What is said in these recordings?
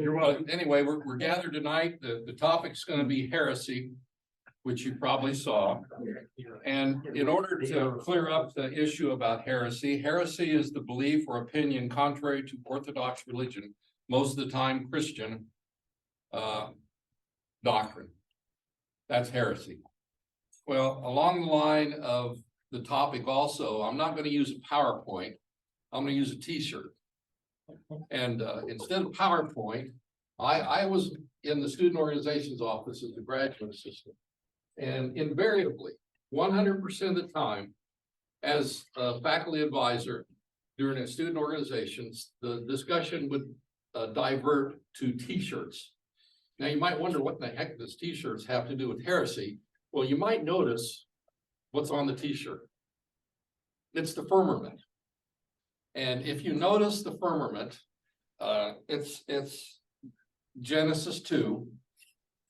You're welcome. Anyway, we're gathered tonight. The topic's going to be heresy, which you probably saw. And in order to clear up the issue about heresy, heresy is the belief or opinion contrary to Orthodox religion, most of the time Christian doctrine. That's heresy. Well, along the line of the topic also, I'm not going to use a PowerPoint. I'm going to use a t-shirt. And instead of PowerPoint, I was in the student organizations office as a graduate assistant. And invariably, 100% of the time, as a faculty advisor during a student organizations, the discussion would divert to t-shirts. Now, you might wonder what the heck does t-shirts have to do with heresy? Well, you might notice what's on the t-shirt. It's the firmament. And if you notice the firmament, it's Genesis 2,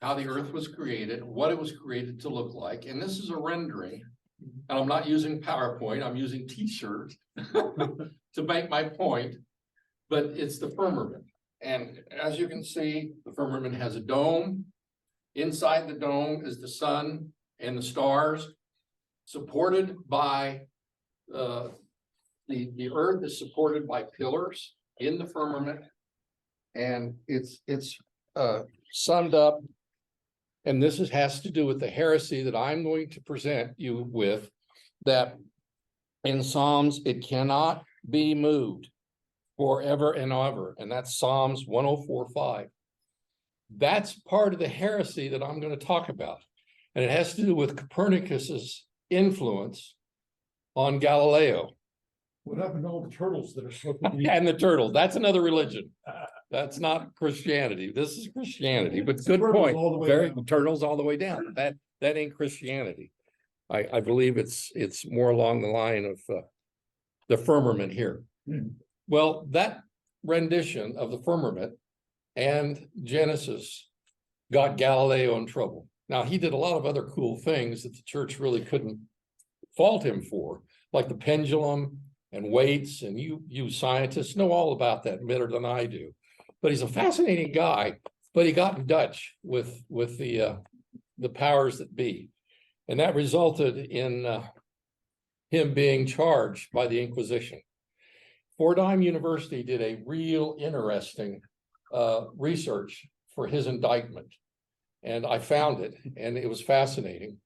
how the earth was created, what it was created to look like. And this is a rendering. And I'm not using PowerPoint, I'm using t-shirt to make my point, but it's the firmament. And as you can see, the firmament has a dome. Inside the dome is the sun and the stars, supported by the earth is supported by pillars in the firmament, and it's summed up. And this has to do with the heresy that I'm going to present you with, that in Psalms it cannot be moved forever and ever, and that's Psalms 104:5. That's part of the heresy that I'm going to talk about, and it has to do with Copernicus's influence on Galileo. What happened to all the turtles that are supposed to be? And the turtles, that's another religion. That's not Christianity. This is Christianity, but good point. Very turtles all the way down. That ain't Christianity. I believe it's more along the line of the firmament here. Well, that rendition of the firmament and Genesis got Galileo in trouble. Now, he did a lot of other cool things that the church really couldn't fault him for, like the pendulum and weights, and you scientists know all about that better than I do. But he's a fascinating guy, but he got in Dutch with the powers that be. And that resulted in him being charged by the Inquisition. Fordheim University did a real interesting research for his indictment. And I found it, and it was fascinating.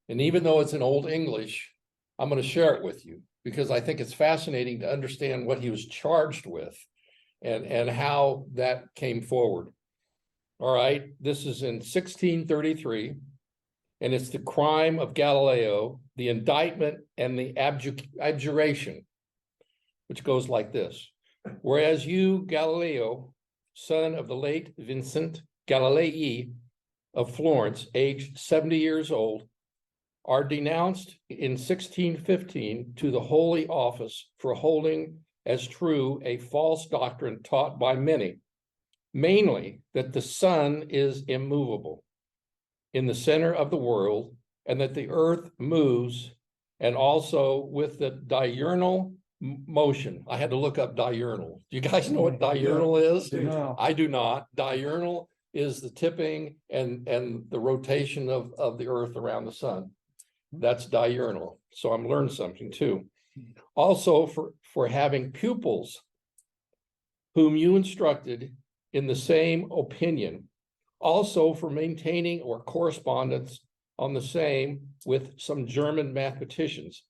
And even though it's in Old English, I'm going to share it with you, because I think it's fascinating to understand what he was charged with and how that came forward. All right, this is in 1633, and it's the crime of Galileo, the indictment and the abjuration, which goes like this. Whereas you, Galileo, son of the late Vincent Galilei of Florence, aged 70 years old, are denounced in 1615 to the Holy Office for holding as true a false doctrine taught by many, mainly that the sun is immovable in the center of the world, and that the earth moves, and also with the diurnal motion. I had to look up diurnal. Do you guys know what diurnal is? No. I do not. Diurnal is the tipping and the rotation of the earth around the sun. That's diurnal. So I'm learning something too. Also for having pupils whom you instructed in the same opinion. Also for maintaining or correspondence on the same with some German mathematicians.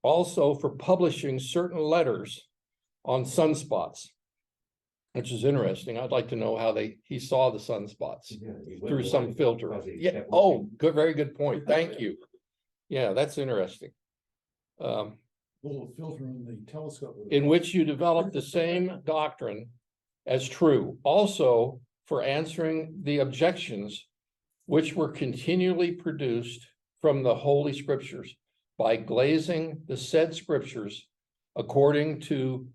Also for publishing certain letters on sunspots, which is interesting. I'd like to know how he saw the sunspots through some filter. Yeah. Oh, good, very good point. Thank you. Yeah, that's interesting. Little filter in the telescope. In which you develop the same doctrine as true. Also for answering the objections which were continually produced from the Holy Scriptures by glazing the said scriptures according to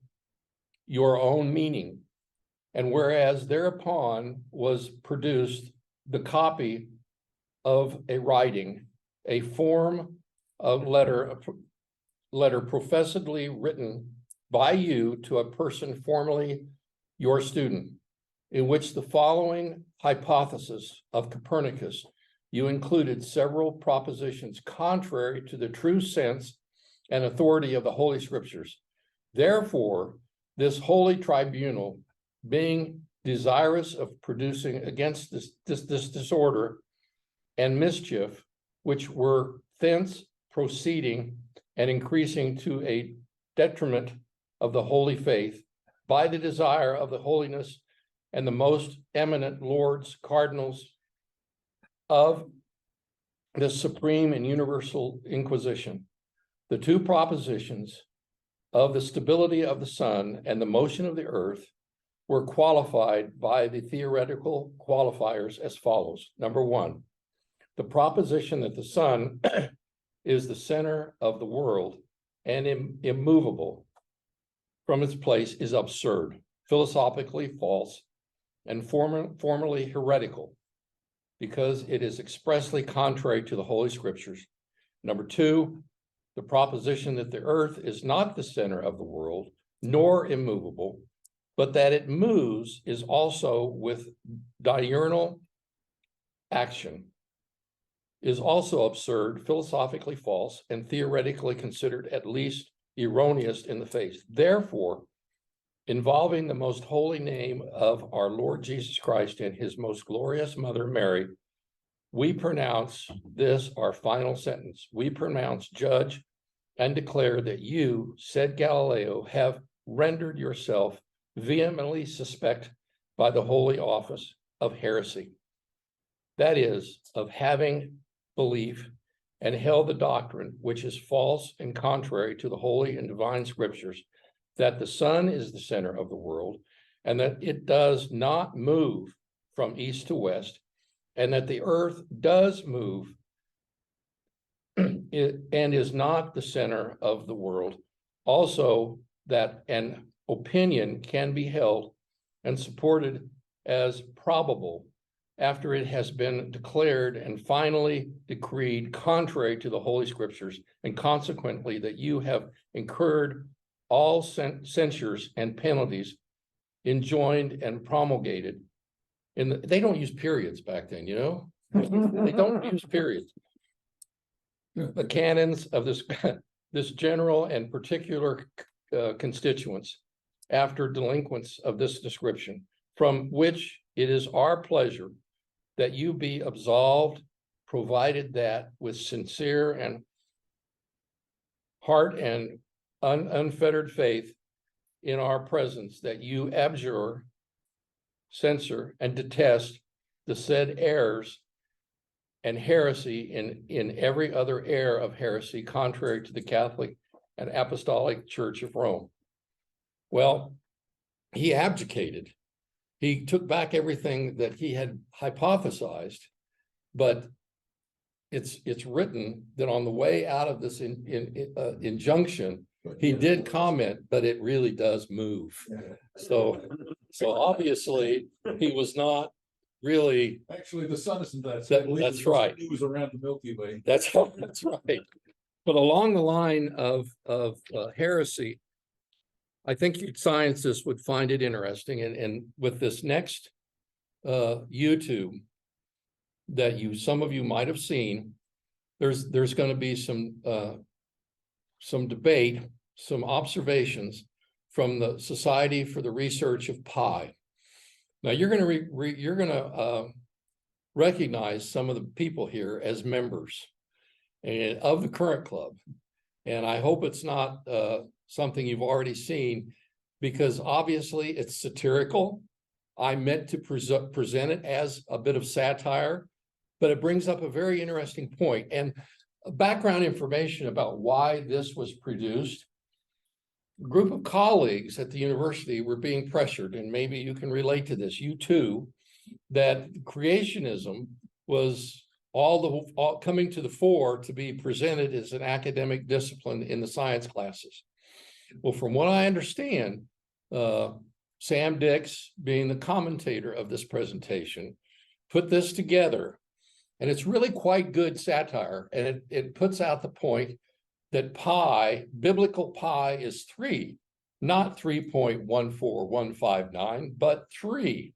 your own meaning. And whereas thereupon was produced the copy of a writing, a form of letter professedly written by you to a person formerly your student, in which the following hypothesis of Copernicus, you included several propositions contrary to the true sense and authority of the Holy Scriptures. Therefore, this holy tribunal, being desirous of producing against this disorder and mischief, which were thence proceeding and increasing to a detriment of the holy faith, by the desire of the holiness and the most eminent lords cardinals of the supreme and universal Inquisition, the two propositions of the stability of the sun and the motion of the earth were qualified by the theoretical qualifiers as follows. Number one, the proposition that the sun is the center of the world and immovable from its place is absurd, philosophically false, and formally heretical, because it is expressly contrary to the Holy Scriptures. Number two, the proposition that the earth is not the center of the world, nor immovable, but that it moves is also with diurnal action, is also absurd, philosophically false, and theoretically considered at least erroneous in the faith. Therefore, involving the most holy name of our Lord Jesus Christ and his most glorious mother Mary, we pronounce this our final sentence. We pronounce, judge, and declare that you, said Galileo, have rendered yourself vehemently suspect by the holy office of heresy. That is, of having belief and held the doctrine, which is false and contrary to the holy and divine Scriptures, that the sun is the center of the world, and that it does not move from east to west, and that the earth does move and is not the center of the world. Also, that an opinion can be held and supported as probable after it has been declared and finally decreed contrary to the Holy Scriptures, and consequently that you have incurred all censures and penalties enjoined and promulgated. They don't use periods back then, you know? They don't use periods. The canons of this general and particular constituents after delinquents of this description, from which it is our pleasure that you be absolved, provided that with sincere and heart and unfettered faith in our presence, that you abjure, censor, and detest the said errors and heresy in every other error of heresy contrary to the Catholic and Apostolic Church of Rome. Well, he abdicated. He took back everything that he had hypothesized, but it's written that on the way out of this injunction, he did comment, but it really does move. So obviously he was not really. Actually, the sun isn't that. That's right. It was around the Milky Way. That's right. But along the line of heresy, I think you scientists would find it interesting. And with this next YouTube that some of you might have seen, there's going to be some debate, some observations from the Society for the Research of Pi. Now you're going to recognize some of the people here as members of the current club, and I hope it's not something you've already seen, because obviously it's satirical. I meant to present it as a bit of satire, but it brings up a very interesting point and background information about why this was produced. A group of colleagues at the university were being pressured, and maybe you can relate to this, you too, that creationism was all coming to the fore to be presented as an academic discipline in the science classes. Well, from what I understand, Sam Dix, being the commentator of this presentation, put this together, and it's really quite good satire, and it puts out the point that pi, biblical pi, is 3, not 3.14159, but 3.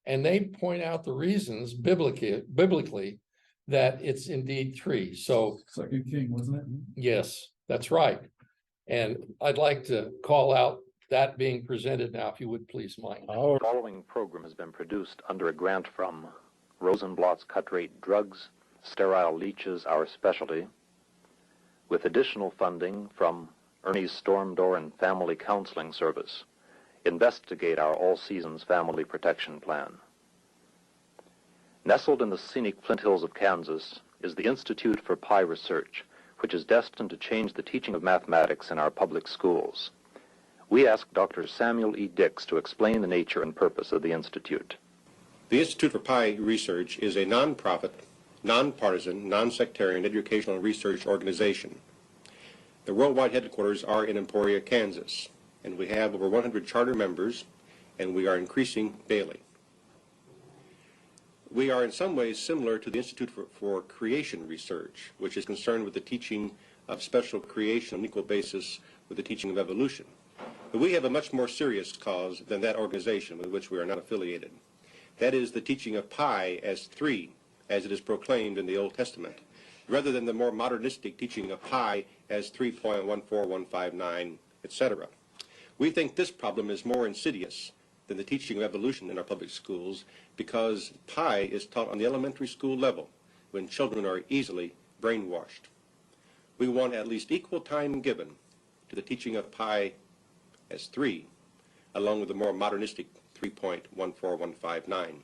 And they point out the reasons biblically that it's indeed 3. So Second King, wasn't it? yes, that's right. And I'd like to call out that being presented now, if you would please, Mike. The following program has been produced under a grant from Rosenblatt's Cut Rate Drugs, Sterile Leeches, Our Specialty, with additional funding from Ernie's Storm Door and Family Counseling Service. Investigate our All Seasons Family Protection Plan. Nestled in the scenic Flint Hills of Kansas is the Institute for Pi Research, which is destined to change the teaching of mathematics in our public schools. We asked Dr. Samuel E. Dix to explain the nature and purpose of the Institute. The Institute for Pi Research is a nonprofit, nonpartisan, non-sectarian educational research organization. The worldwide headquarters are in Emporia, Kansas, and we have over 100 charter members, and we are increasing daily. We are in some ways similar to the Institute for Creation Research, which is concerned with the teaching of special creation on an equal basis with the teaching of evolution. But we have a much more serious cause than that organization with which we are not affiliated. That is the teaching of pi as 3, as it is proclaimed in the Old Testament, rather than the more modernistic teaching of pi as 3.14159, etc. We think this problem is more insidious than the teaching of evolution in our public schools because pi is taught on the elementary school level when children are easily brainwashed. We want at least equal time given to the teaching of pi as 3, along with the more modernistic 3.14159.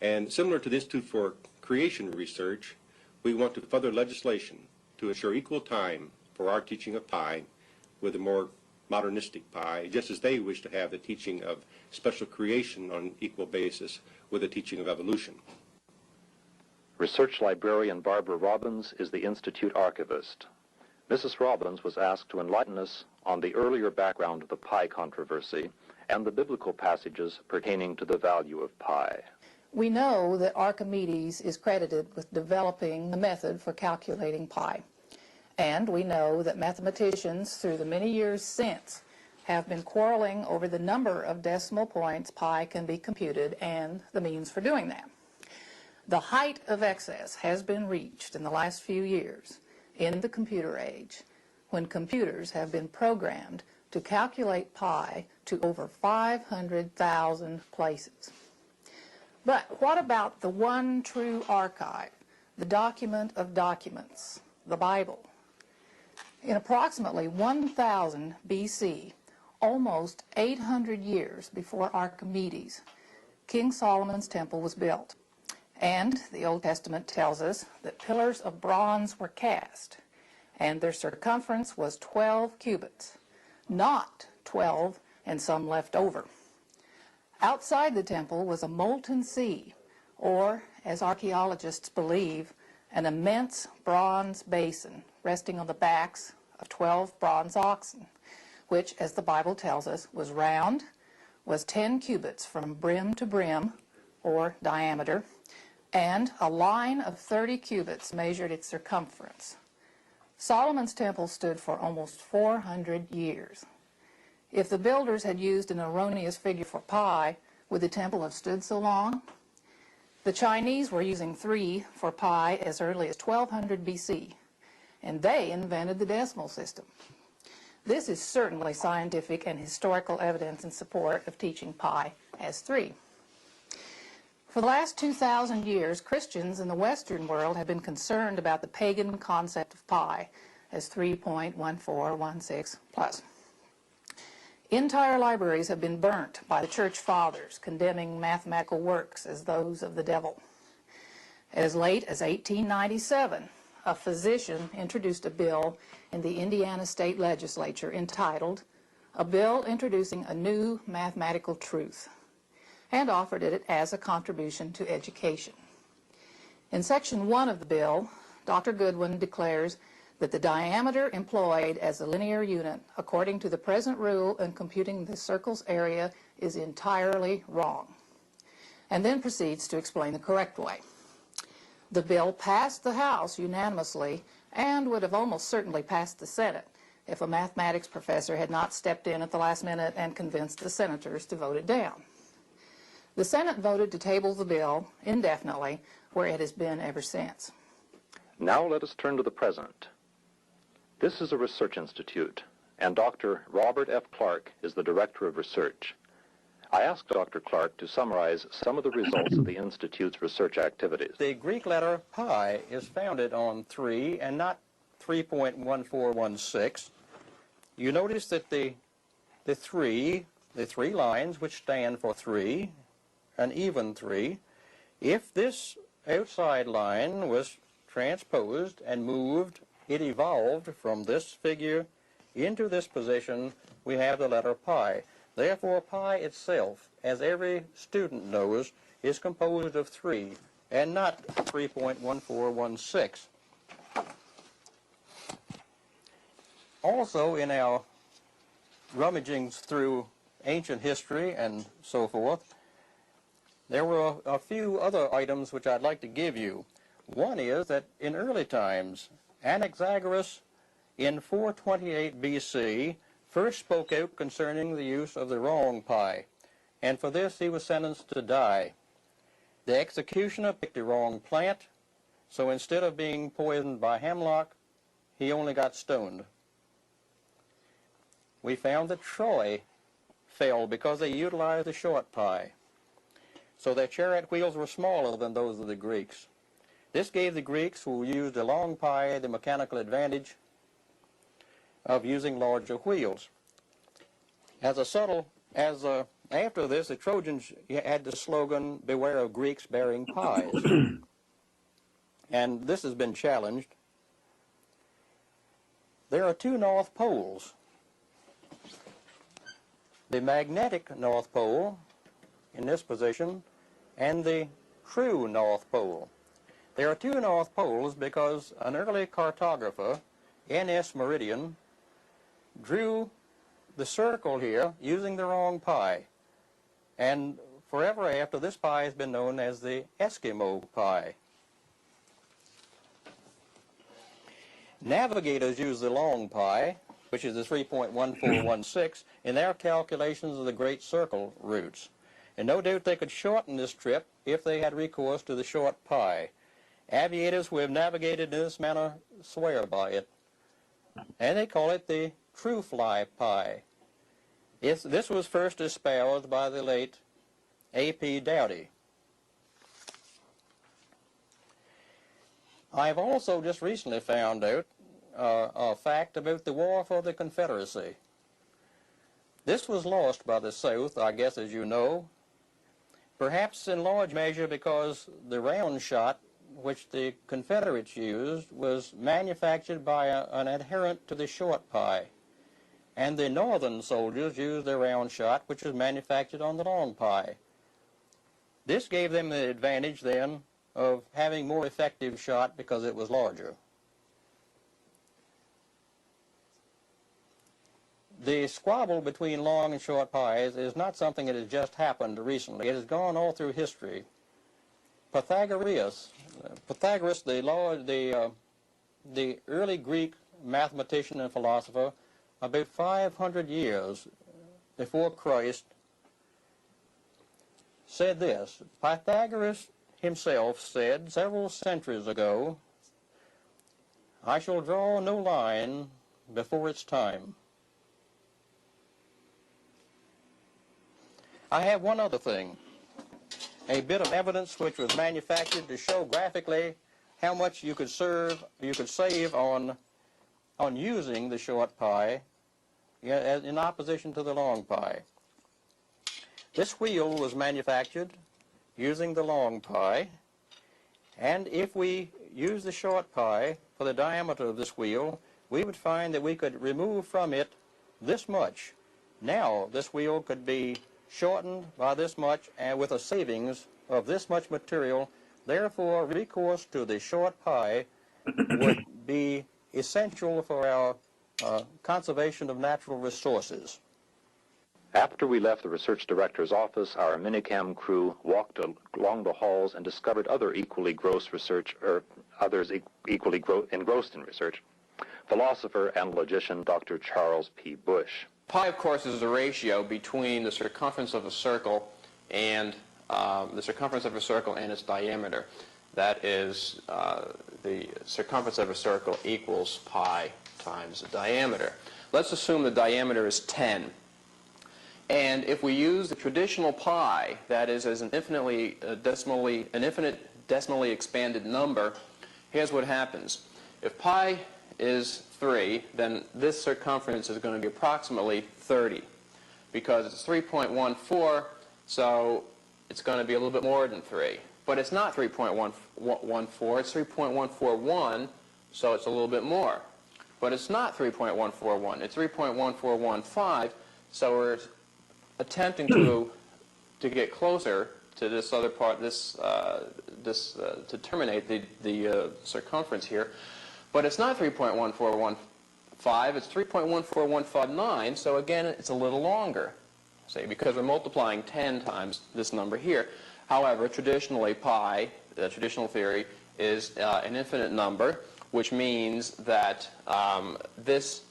And similar to the Institute for Creation Research, we want to further legislation to ensure equal time for our teaching of pi with the more modernistic pi, just as they wish to have the teaching of special creation on an equal basis with the teaching of evolution. Research librarian Barbara Robbins is the Institute archivist. Mrs. Robbins was asked to enlighten us on the earlier background of the pi controversy and the biblical passages pertaining to the value of pi. We know that Archimedes is credited with developing the method for calculating pi. And we know that mathematicians through the many years since have been quarreling over the number of decimal points pi can be computed and the means for doing that. The height of excess has been reached in the last few years in the computer age when computers have been programmed to calculate pi to over 500,000 places. But what about the one true archive, the document of documents, the Bible? In approximately 1000 BC, almost 800 years before Archimedes, King Solomon's temple was built. And the Old Testament tells us that pillars of bronze were cast, and their circumference was 12 cubits, not 12 and some left over. Outside the temple was a molten sea, or, as archaeologists believe, an immense bronze basin resting on the backs of 12 bronze oxen, which, as the Bible tells us, was round, was 10 cubits from brim to brim, or diameter, and a line of 30 cubits measured its circumference. Solomon's temple stood for almost 400 years. If the builders had used an erroneous figure for pi, would the temple have stood so long? The Chinese were using 3 for pi as early as 1200 BC, and they invented the decimal system. This is certainly scientific and historical evidence in support of teaching pi as 3. For the last 2,000 years, Christians in the Western world have been concerned about the pagan concept of pi as 3.1416 plus. Entire libraries have been burnt by the church fathers, condemning mathematical works as those of the devil. As late as 1897, a physician introduced a bill in the Indiana State Legislature entitled, "A Bill Introducing a New Mathematical Truth," and offered it as a contribution to education. In Section 1 of the bill, Dr. Goodwin declares that the diameter employed as a linear unit according to the present rule in computing the circle's area is entirely wrong, and then proceeds to explain the correct way. The bill passed the House unanimously and would have almost certainly passed the Senate if a mathematics professor had not stepped in at the last minute and convinced the senators to vote it down. The Senate voted to table the bill indefinitely, where it has been ever since. Now let us turn to the present. This is a research institute, and Dr. Robert F. Clark is the director of research. I asked Dr. Clark to summarize some of the results of the Institute's research activities. The Greek letter pi is founded on 3 and not 3.1416. You notice that the three lines, which stand for 3, an even 3, if this outside line was transposed and moved, it evolved from this figure into this position. We have the letter pi. Therefore, pi itself, as every student knows, is composed of 3 and not 3.1416. Also, in our rummaging through ancient history and so forth, there were a few other items which I'd like to give you. One is that in early times, Anaxagoras in 428 BC first spoke out concerning the use of the wrong pi, and for this he was sentenced to die. The executioner picked the wrong plant, so instead of being poisoned by hemlock, he only got stoned. We found that Troy fell because they utilized the short pi, so their chariot wheels were smaller than those of the Greeks. This gave the Greeks, who used a long pi, the mechanical advantage of using larger wheels. After this, the Trojans had the slogan, "Beware of Greeks bearing pies." And this has been challenged. There are 2 North Poles. The magnetic North Pole in this position and the true North Pole. There are 2 North Poles because an early cartographer, N.S. Meridian, drew the circle here using the wrong pi. And forever after, this pi has been known as the Eskimo pi. Navigators use the long pi, which is the 3.1416, in their calculations of the Great Circle routes. And no doubt they could shorten this trip if they had recourse to the short pi. Aviators who have navigated in this manner swear by it. And they call it the true fly pi. This was first espoused by the late A.P. Doughty. I've also just recently found out a fact about the War for the Confederacy. This was lost by the South, I guess, as you know, perhaps in large measure because the round shot which the Confederates used was manufactured by an adherent to the short pi, and the Northern soldiers used the round shot, which was manufactured on the long pi. This gave them the advantage then of having more effective shot because it was larger. The squabble between long and short pies is not something that has just happened recently. It has gone all through history. Pythagoras, the early Greek mathematician and philosopher, about 500 years before Christ, said this. Pythagoras himself said several centuries ago, "I shall draw no line before its time." I have one other thing, a bit of evidence which was manufactured to show graphically how much you could save on using the short pi in opposition to the long pi. This wheel was manufactured using the long pi, and if we use the short pi for the diameter of this wheel, we would find that we could remove from it this much. Now this wheel could be shortened by this much and with a savings of this much material. Therefore, recourse to the short pi would be essential for our conservation of natural resources. After we left the research director's office, our minicam crew walked along the halls and discovered others equally engrossed in research. Philosopher and logician Dr. Charles P. Bush. Pi, of course, is the ratio between the circumference of a circle and the circumference of a circle and its diameter. That is, the circumference of a circle equals pi times the diameter. Let's assume the diameter is 10. And if we use the traditional pi, that is as an infinite decimally expanded number, here's what happens. If pi is 3, then this circumference is going to be approximately 30, because it's 3.14, so it's going to be a little bit more than 3. But it's not 3.14, it's 3.141, so it's a little bit more. But it's not 3.141, it's 3.1415, so we're attempting to get closer to this other part, to terminate the circumference here. But it's not 3.1415, it's 3.14159, so again, it's a little longer, say, because we're multiplying 10 times this number here. However, traditionally, pi, the traditional theory, is an infinite number, which means that this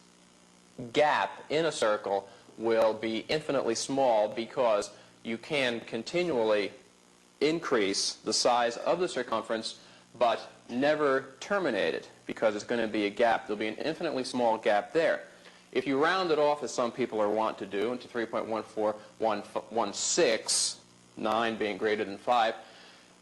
gap in a circle will be infinitely small because you can continually increase the size of the circumference but never terminate it because it's going to be a gap. There'll be an infinitely small gap there. If you round it off, as some people are wont to do, into 3.14116, 9 being greater than 5,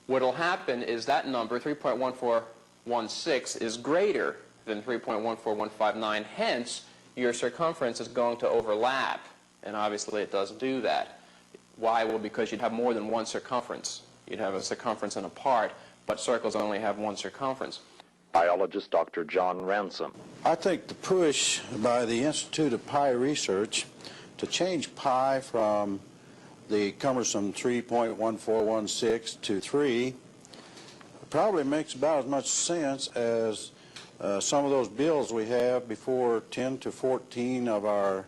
what will happen is that number, 3.1416, is greater than 3.14159. Hence, your circumference is going to overlap, and obviously it doesn't do that. Why? Well, because you'd have more than one circumference. You'd have a circumference and a part, but circles only have one circumference. Biologist Dr. John Ransom. I think the push by the Institute of Pi Research to change pi from the cumbersome 3.1416 to 3 probably makes about as much sense as some of those bills we have before 10 to 14 of our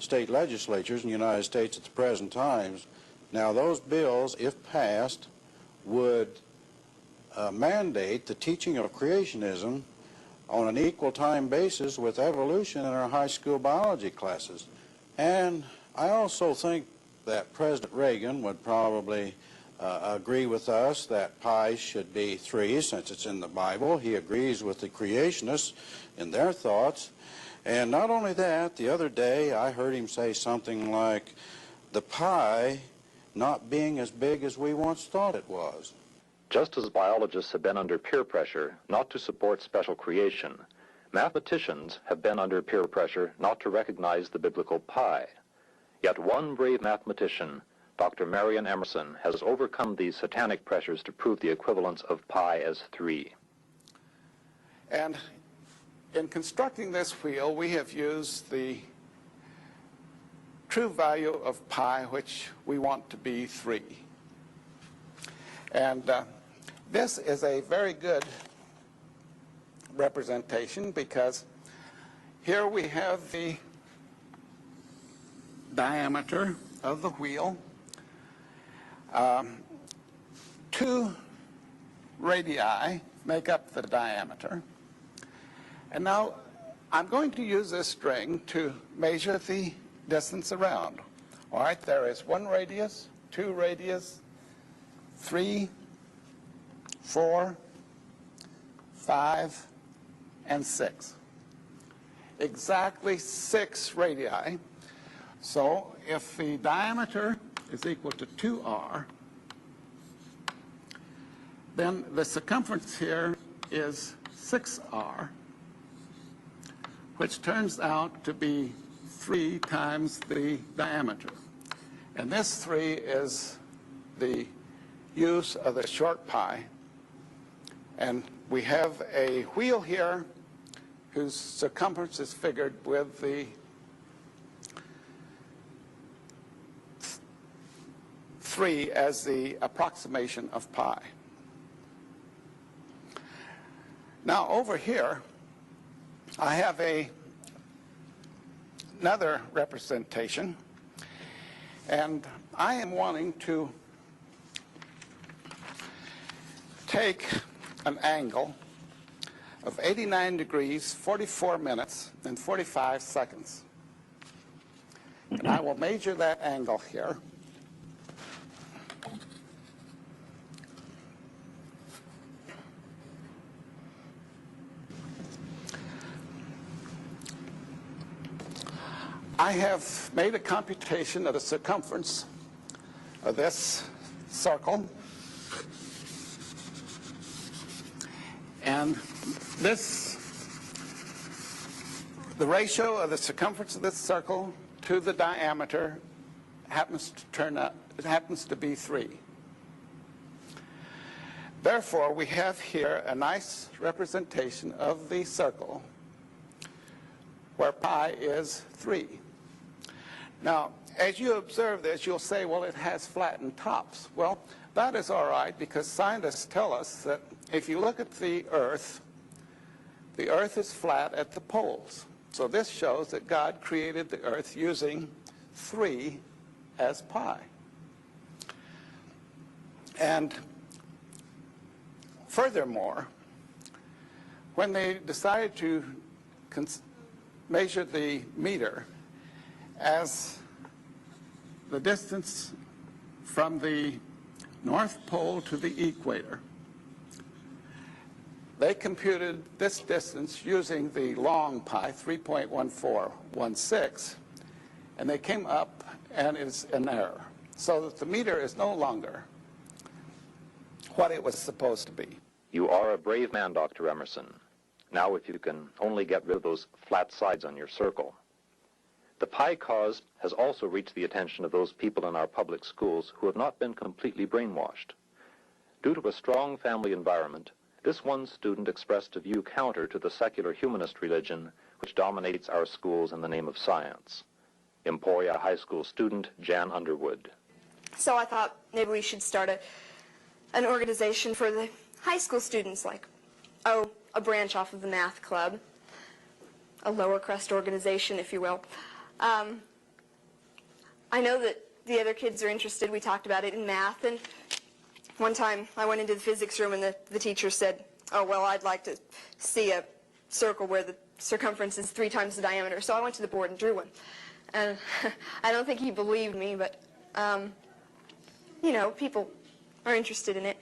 state legislatures in the United States at the present times. Now, those bills, if passed, would mandate the teaching of creationism on an equal time basis with evolution in our high school biology classes. And I also think that President Reagan would probably agree with us that pi should be 3 since it's in the Bible. He agrees with the creationists in their thoughts. And not only that, the other day I heard him say something like the pi not being as big as we once thought it was. Just as biologists have been under peer pressure not to support special creation, mathematicians have been under peer pressure not to recognize the biblical pi. Yet one brave mathematician, Dr. Marion Emerson, has overcome these satanic pressures to prove the equivalence of pi as 3. And in constructing this wheel, we have used the true value of pi, which we want to be 3. And this is a very good representation because here we have the diameter of the wheel, 2 radii make up the diameter. And now I'm going to use this string to measure the distance around. All right, there is 1 radius, 2 radius, 3, 4, 5, and 6. Exactly 6 radii. So if the diameter is equal to 2r, then the circumference here is 6r, which turns out to be 3 times the diameter. And this 3 is the use of the short pi. And we have a wheel here whose circumference is figured with the 3 as the approximation of pi. Now over here, I have another representation, and I am wanting to take an angle of 89 degrees, 44 minutes, and 45 seconds. And I will measure that angle here. I have made a computation of the circumference of this circle. And the ratio of the circumference of this circle to the diameter happens to be 3. Therefore, we have here a nice representation of the circle where pi is 3. Now, as you observe this, you'll say, well, it has flattened tops. Well, that is all right, because scientists tell us that if you look at the Earth is flat at the poles. So this shows that God created the Earth using 3 as pi. And furthermore, when they decided to measure the meter as the distance from the North Pole to the equator, they computed this distance using the long pi, 3.1416, and they came up and it's an error. So that the meter is no longer what it was supposed to be. You are a brave man, Dr. Emerson. Now if you can only get rid of those flat sides on your circle. The pi cause has also reached the attention of those people in our public schools who have not been completely brainwashed. Due to a strong family environment, this one student expressed a view counter to the secular humanist religion which dominates our schools in the name of science. Emporia High School student Jan Underwood. So I thought maybe we should start an organization for the high school students, like, a branch off of the math club, a lower crust organization, if you will. I know that the other kids are interested. We talked about it in math, and one time I went into the physics room and the teacher said, oh, well, I'd like to see a circle where the circumference is 3 times the diameter. So I went to the board and drew one. And I don't think he believed me, but, you know, people are interested in it.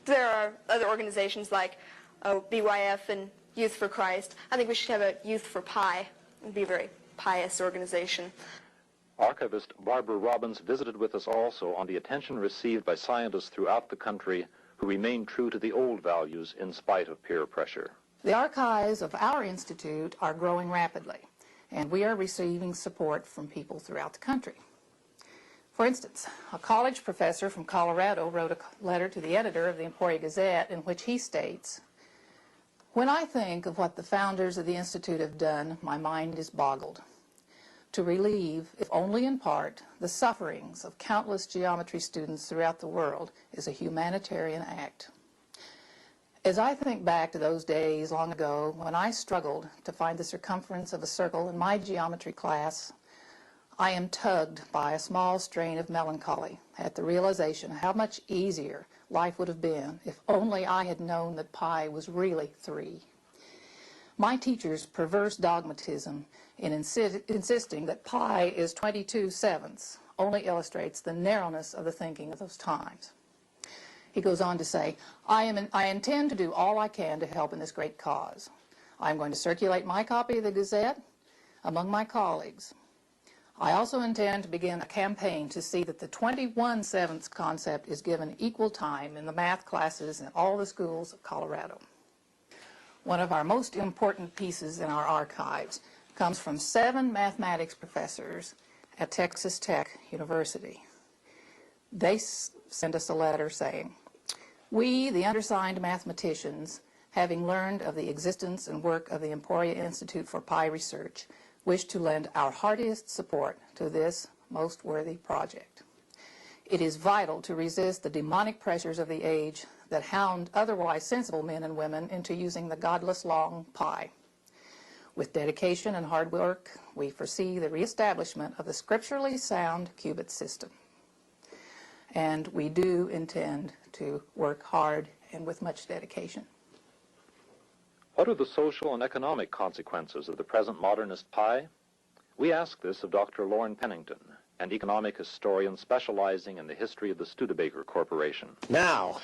There are other organizations like BYF and Youth for Christ. I think we should have a Youth for Pi. It would be a very pious organization. Archivist Barbara Robbins visited with us also on the attention received by scientists throughout the country who remain true to the old values in spite of peer pressure. The archives of our institute are growing rapidly, and we are receiving support from people throughout the country. For instance, a college professor from Colorado wrote a letter to the editor of the Emporia Gazette in which he states, "When I think of what the founders of the Institute have done, my mind is boggled. To relieve, if only in part, the sufferings of countless geometry students throughout the world is a humanitarian act. As I think back to those days long ago when I struggled to find the circumference of a circle in my geometry class, I am tugged by a small strain of melancholy at the realization how much easier life would have been if only I had known that pi was really 3. My teacher's perverse dogmatism in insisting that pi is 22/7 only illustrates the narrowness of the thinking of those times." He goes on to say, I intend to do all I can to help in this great cause. I'm going to circulate my copy of the Gazette among my colleagues. I also intend to begin a campaign to see that the 21/7 concept is given equal time in the math classes in all the schools of Colorado. One of our most important pieces in our archives comes from 7 mathematics professors at Texas Tech University. They sent us a letter saying, "We, the undersigned mathematicians, having learned of the existence and work of the Emporia Institute for Pi Research, wish to lend our heartiest support to this most worthy project. It is vital to resist the demonic pressures of the age that hound otherwise sensible men and women into using the godless long pi. With dedication and hard work, we foresee the reestablishment of the scripturally sound qubit system. And we do intend to work hard and with much dedication." What are the social and economic consequences of the present modernist pi? We ask this of Dr. Lauren Pennington, an economic historian specializing in the history of the Studebaker Corporation. Now,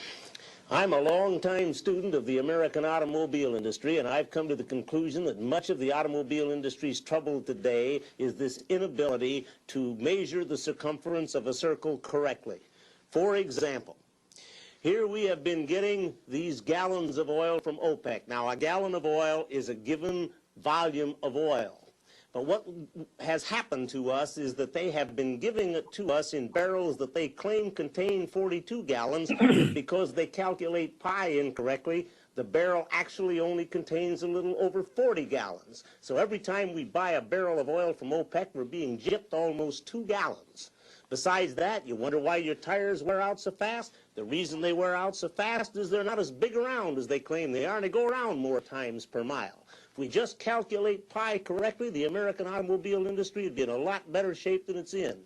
I'm a longtime student of the American automobile industry, and I've come to the conclusion that much of the automobile industry's trouble today is this inability to measure the circumference of a circle correctly. For example, here we have been getting these gallons of oil from OPEC. Now, a gallon of oil is a given volume of oil. But what has happened to us is that they have been giving it to us in barrels that they claim contain 42 gallons, but because they calculate pi incorrectly, the barrel actually only contains a little over 40 gallons. So every time we buy a barrel of oil from OPEC, we're being gypped almost 2 gallons. Besides that, you wonder why your tires wear out so fast? The reason they wear out so fast is they're not as big around as they claim they are, and they go around more times per mile. If we just calculate pi correctly, the American automobile industry would be in a lot better shape than it's in.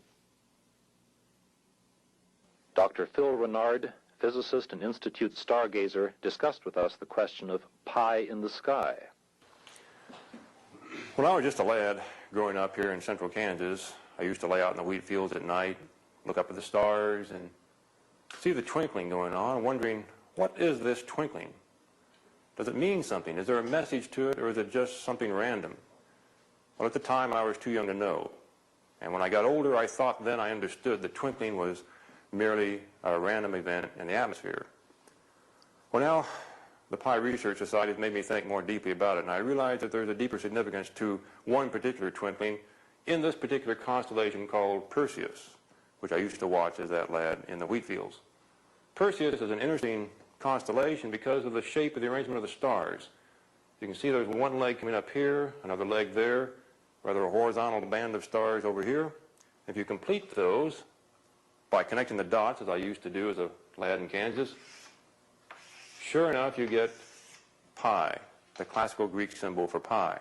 Dr. Phil Renard, physicist and Institute stargazer, discussed with us the question of pi in the sky. When I was just a lad growing up here in central Kansas, I used to lay out in the wheat fields at night, look up at the stars, and see the twinkling going on, wondering, what is this twinkling? Does it mean something? Is there a message to it, or is it just something random? Well, at the time, I was too young to know. And when I got older, I thought then I understood that twinkling was merely a random event in the atmosphere. Well, now, the Pi Research Society has made me think more deeply about it, and I realized that there's a deeper significance to one particular twinkling in this particular constellation called Perseus, which I used to watch as that lad in the wheat fields. Perseus is an interesting constellation because of the shape of the arrangement of the stars. You can see there's one leg coming up here, another leg there, rather a horizontal band of stars over here. If you complete those by connecting the dots, as I used to do as a lad in Kansas, sure enough you get pi, the classical Greek symbol for pi.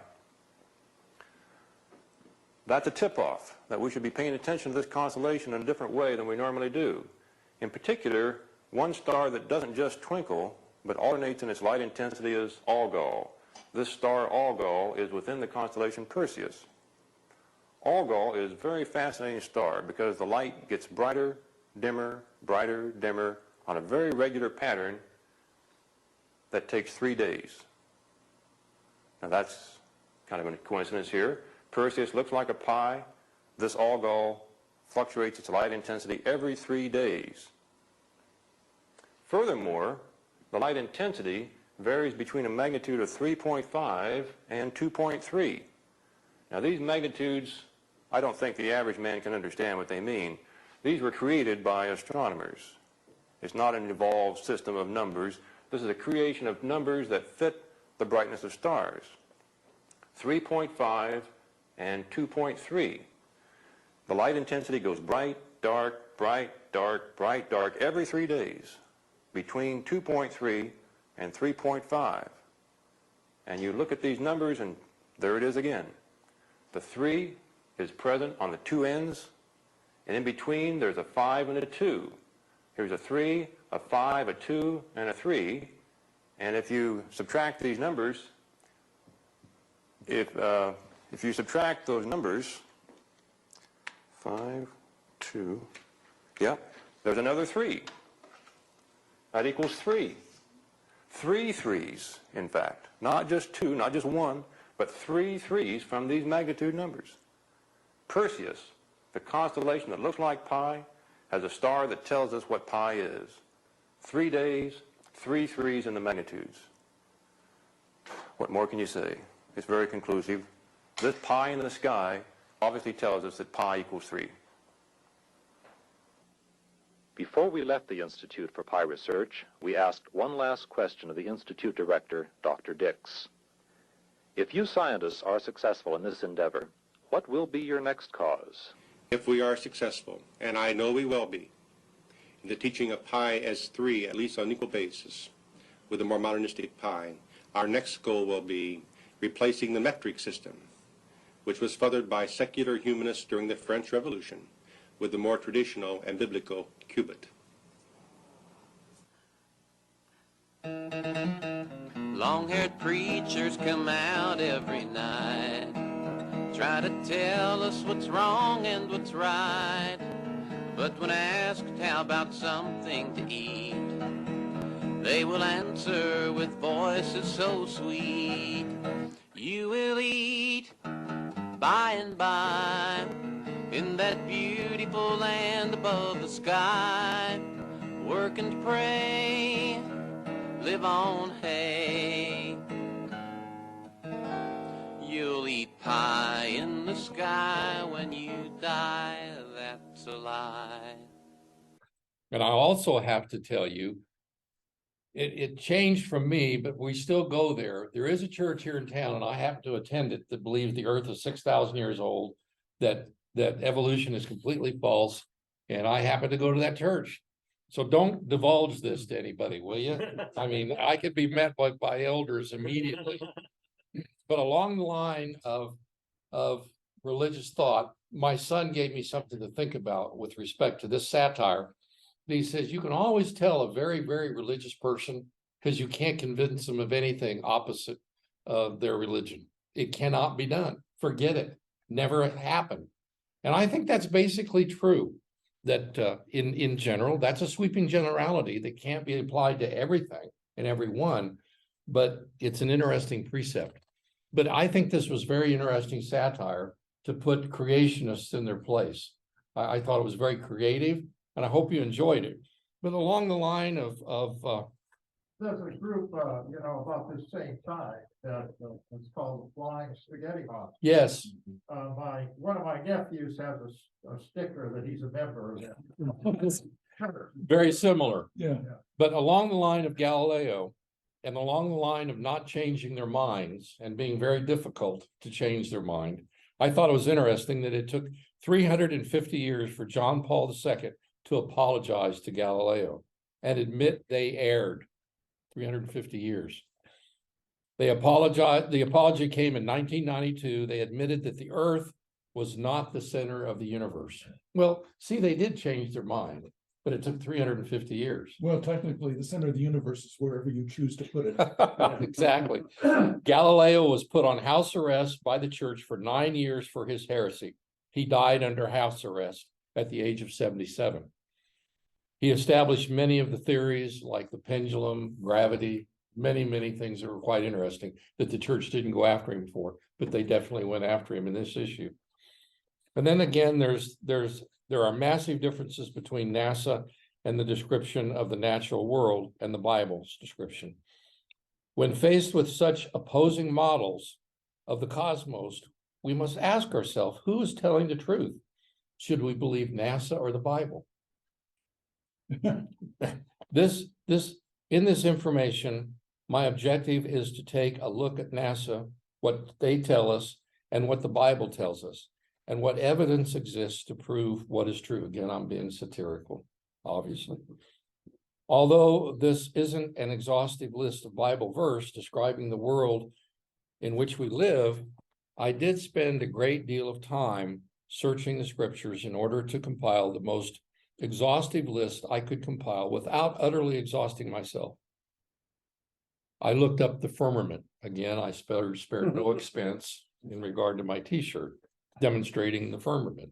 That's a tip-off that we should be paying attention to this constellation in a different way than we normally do. In particular, one star that doesn't just twinkle, but alternates in its light intensity is Algol. This star, Algol, is within the constellation Perseus. Algol is a very fascinating star because the light gets brighter, dimmer, on a very regular pattern that takes 3 days. Now that's kind of a coincidence here. Perseus looks like a pi. This Algol fluctuates its light intensity every 3 days. Furthermore, the light intensity varies between a magnitude of 3.5 and 2.3. Now these magnitudes, I don't think the average man can understand what they mean. These were created by astronomers. It's not an evolved system of numbers. This is a creation of numbers that fit the brightness of stars. 3.5 and 2.3. The light intensity goes bright, dark, every 3 days between 2.3 and 3.5. And you look at these numbers and there it is again. The 3 is present on the two ends, and in between there's a 5 and a 2. Here's a 3, a 5, a 2, and a 3. And if you subtract these numbers, if you subtract those numbers, 5, 2, there's another 3. That equals 3. 3 threes, in fact. Not just 2, not just 1, but 3 threes from these magnitude numbers. Perseus, the constellation that looks like pi, has a star that tells us what pi is. 3 days, 3 threes in the magnitudes. What more can you say? It's very conclusive. This pi in the sky obviously tells us that pi equals 3. Before we left the Institute for Pi Research, we asked one last question of the Institute Director, Dr. Dix. If you scientists are successful in this endeavor, what will be your next cause? If we are successful, and I know we will be, in the teaching of pi as 3, at least on equal basis, with a more modernistic pi, our next goal will be replacing the metric system, which was fathered by secular humanists during the French Revolution, with the more traditional and biblical cubit. Long-haired preachers come out every night, try to tell us what's wrong and what's right. But when asked how about something to eat, They will answer with voices so sweet. You will eat by and by in that beautiful land above the sky. Work and pray, live on hay. You'll eat pie in the sky when you die, that's a lie. And I also have to tell you, it changed from me, but we still go there. There is a church here in town, and I happen to attend it, that believes the earth is 6,000 years old, that evolution is completely false, and I happen to go to that church. So don't divulge this to anybody, will you? I mean, I could be met by elders immediately. But along the line of religious thought, my son gave me something to think about with respect to this satire. He says, you can always tell a very, very religious person because you can't convince them of anything opposite of their religion. It cannot be done. Forget it. Never happened. And I think that's basically true, that in general, that's a sweeping generality that can't be applied to everything and everyone, but it's an interesting precept. But I think this was very interesting satire to put creationists in their place. I thought it was very creative, and I hope you enjoyed it. But along the line of There's a group, about this same time that it's called the Flying Spaghetti Monster. yes, One of my nephews has a sticker that he's a member of that. very similar. Yeah. But along the line of Galileo, and along the line of not changing their minds and being very difficult to change their mind, I thought it was interesting that it took 350 years for John Paul II to apologize to Galileo and admit they erred. 350 years. They apologized. The apology came in 1992. They admitted that the earth was not the center of the universe. Well, see, they did change their mind, but it took 350 years. Well, technically, the center of the universe is wherever you choose to put it. Exactly. Galileo was put on house arrest by the church for 9 years for his heresy. He died under house arrest at the age of 77. He established many of the theories like the pendulum, gravity, many things that were quite interesting that the church didn't go after him for, but they definitely went after him in this issue. And then again, there are massive differences between NASA and the description of the natural world and the Bible's description. When faced with such opposing models of the cosmos, we must ask ourselves, who is telling the truth? Should we believe NASA or the Bible? In this information, my objective is to take a look at NASA, what they tell us, and what the Bible tells us, and what evidence exists to prove what is true. Again, I'm being satirical, obviously. Although this isn't an exhaustive list of Bible verse describing the world in which we live, I did spend a great deal of time searching the scriptures in order to compile the most exhaustive list I could compile without utterly exhausting myself. I looked up the firmament. Again, I spared no expense in regard to my t-shirt demonstrating the firmament.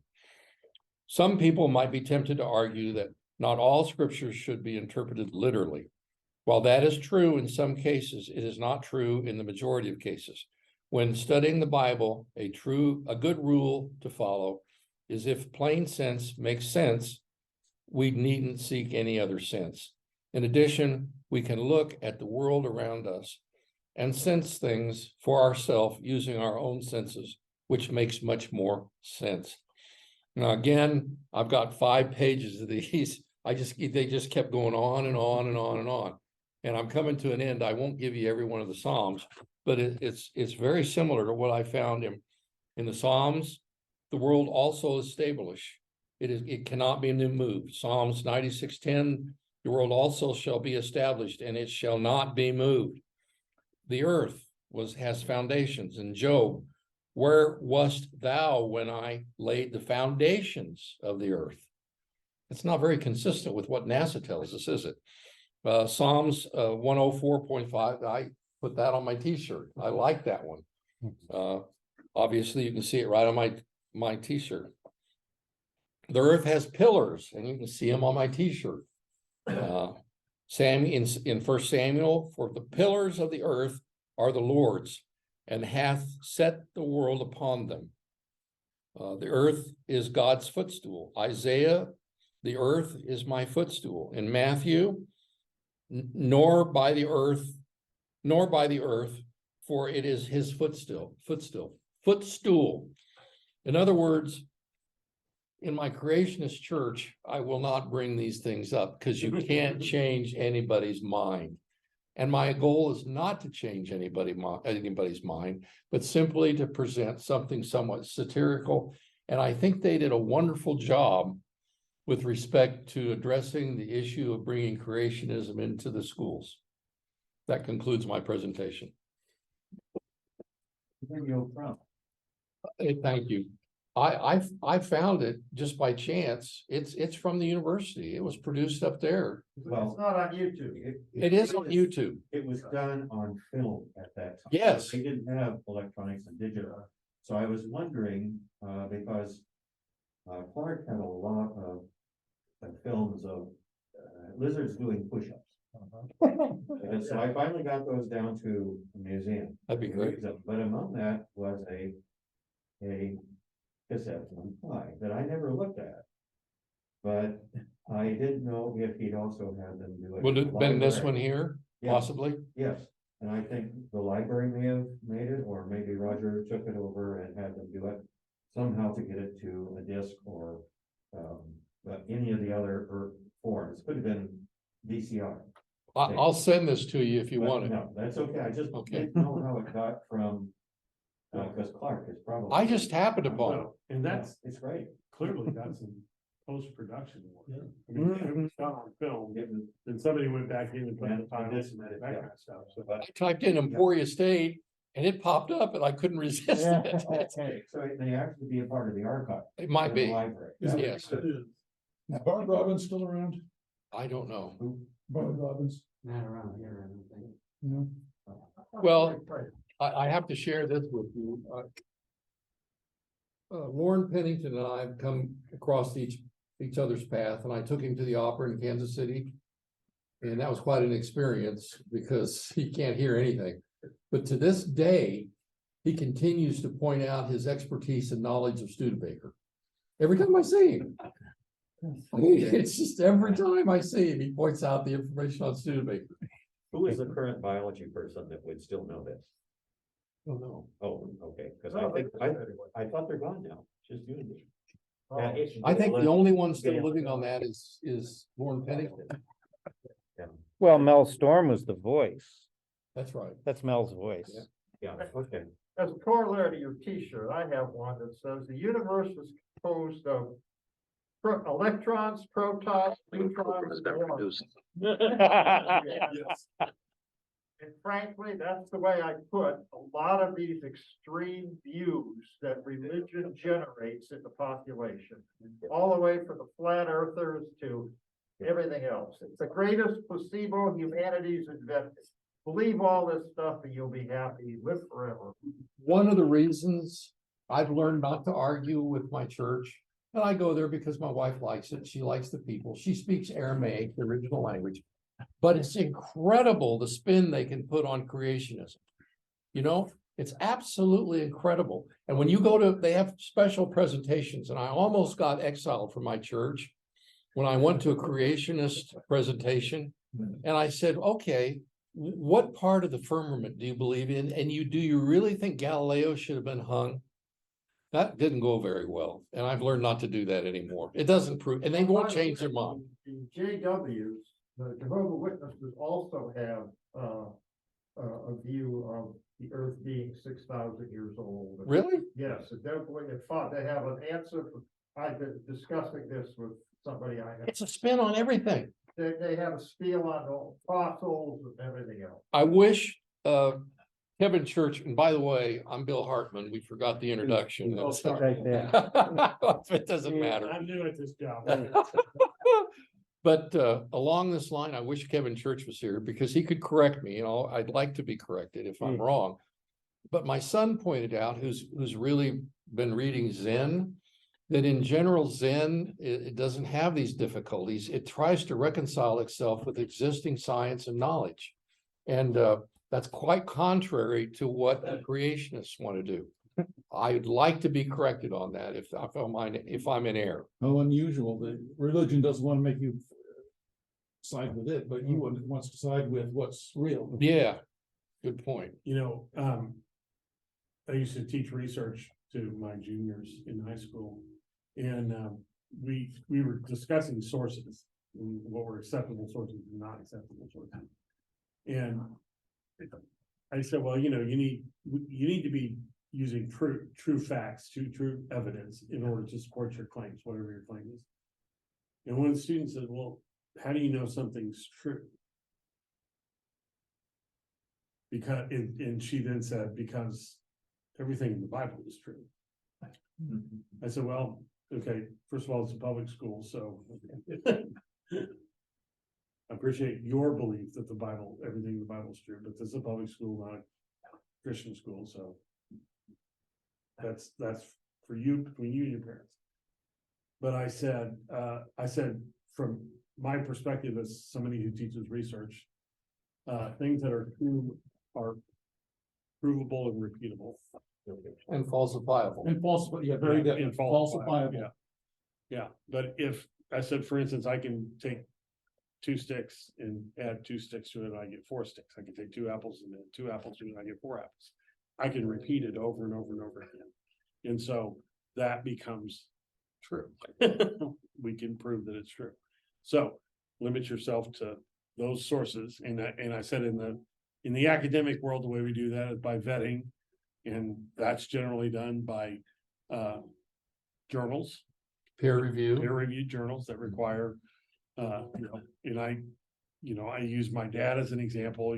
Some people might be tempted to argue that not all scriptures should be interpreted literally. While that is true in some cases, it is not true in the majority of cases. When studying the Bible, a good rule to follow is if plain sense makes sense, we needn't seek any other sense. In addition, we can look at the world around us and sense things for ourselves using our own senses, which makes much more sense. Now, again, I've got 5 pages of these. They just kept going on and on and on and on. And I'm coming to an end. I won't give you every one of the Psalms, but it's very similar to what I found in the Psalms. The world also is established. It cannot be moved. Psalms 96:10, the world also shall be established, and it shall not be moved. The earth has foundations. In Job, where wast thou when I laid the foundations of the earth? It's not very consistent with what NASA tells us, is it? Psalms 104.5, I put that on my t-shirt. I like that one. Obviously, you can see it right on my t-shirt. The earth has pillars, and you can see them on my t-shirt. In 1 Samuel, for the pillars of the earth are the Lord's, and hath set the world upon them. The earth is God's footstool. Isaiah, the earth is my footstool. In Matthew, nor by the earth, for it is his footstool. In other words, in my creationist church, I will not bring these things up because you can't change anybody's mind. And my goal is not to change anybody's mind, but simply to present something somewhat satirical. And I think they did a wonderful job with respect to addressing the issue of bringing creationism into the schools. That concludes my presentation. Where you from? Thank you. I found it just by chance. It's from the university. It was produced up there. Well, it's not on YouTube. It is on YouTube. It was done on film at that time. Yes. They didn't have electronics and digital. So I was wondering, because Clark had a lot of films of lizards doing push-ups. And so I finally got those down to a museum. That'd be great. But among that was a cassette on Pi that I never looked at. But I didn't know if he'd also had them do it. Would it have been this library. one here, Yeah. possibly? Yes, and I think the library may have made it, or maybe Roger took it over and had them do it somehow to get it to a disc or any of the other forms. Could have been VCR. I'll send this to you if you But want it. No, that's okay. I just Okay. didn't know how it got from, because Clark is probably. I just happened upon it. And that's It's great. clearly got some post-production work. Yeah. I mean, it was done on film, then somebody went back in and put the And pilots this and and that that, yeah. kind of stuff, so. I typed in Emporia State and it popped up and I couldn't resist it. Okay, so it may actually be a part of the archive. It might of the be. Library. Yes. It is. Is Bart Robbins still around? I don't know. Bart Robbins? Not around here, I don't think. No. Well, I have to share this with you. Lauren Pennington and I have come across each other's path, and I took him to the opera in Kansas City. And that was quite an experience because he can't hear anything. But to this day, he continues to point out his expertise and knowledge of Studebaker. Every time I see him. I mean, it's just every time I see him, he points out the information on Studebaker. Who is the current biology person that would still know this? Oh, no. Oh, okay, because No, I thought they're gone now, just doing it. I think the only one still living on that is Lauren Pennington. Well, Mel Storm was the voice. That's right. That's Mel's voice. Yeah, okay. As a corollary to your T-shirt, I have one that says the universe is composed of electrons, protons, neutrons, Has been and produced. And frankly, that's the way I put a lot of these extreme views that religion generates in the population. All the way from the flat earthers to everything else. It's the greatest placebo humanity's invented. Believe all this stuff and you'll be happy, live forever. One of the reasons I've learned not to argue with my church, and I go there because my wife likes it. She likes the people. She speaks Aramaic, the original language. But it's incredible the spin they can put on creationism. You know, it's absolutely incredible. And when you go to, they have special presentations, and I almost got exiled from my church when I went to a creationist presentation. And I said, okay, what part of the firmament do you believe in? And do you really think Galileo should have been hung? That didn't go very well. And I've learned not to do that anymore. It doesn't prove, and they won't change their mind. The JWs, the Jehovah's Witnesses also have a view of the earth being 6,000 years old. Really? Yes, it definitely, they have an answer. I've been discussing this with somebody I have. It's a spin on everything. They have a spiel on all fossils and everything else. I wish Kevin Church, and by the way, I'm Bill Hartman. We forgot the introduction. Oh, Right there. It doesn't matter. I'm new at this job. But along this line, I wish Kevin Church was here because he could correct me. You know, I'd like to be corrected if I'm wrong. But my son pointed out, who's really been reading Zen, that in general Zen, it doesn't have these difficulties. It tries to reconcile itself with existing science and knowledge. And that's quite contrary to what the creationists want to do. I'd like to be corrected on that if I'm in error. How unusual that religion doesn't want to make you side with it, but you wants to side with what's real. Yeah, good point. You know, I used to teach research to my juniors in high school, and we were discussing sources, and what were acceptable sources and not acceptable sources. And I said, well, you know, you need to be using true facts, true evidence in order to support your claims, whatever your claim is. And one of the students said, well, how do you know something's true? Because, and she then said, because everything in the Bible is true. I said, well, okay, first of all, it's a public school, so I appreciate your belief that everything in the Bible is true, but this is a public school, not a Christian school, so that's for you, between you and your parents. But I said, from my perspective as somebody who teaches research, things that are true are provable and repeatable. And falsifiable. And falsifiable, yeah, very good. And Falsifiable. Yeah, but if I said, for instance, I can take 2 sticks and add 2 sticks to it, and I get 4 sticks. I can take 2 apples and add 2 apples to it, and I get 4 apples. I can repeat it over and over and over again. And so that becomes true. We can prove that it's true. So limit yourself to those sources. And I said in the academic world, the way we do that is by vetting. And that's generally done by journals, peer-reviewed journals that require, and I use my dad as an example.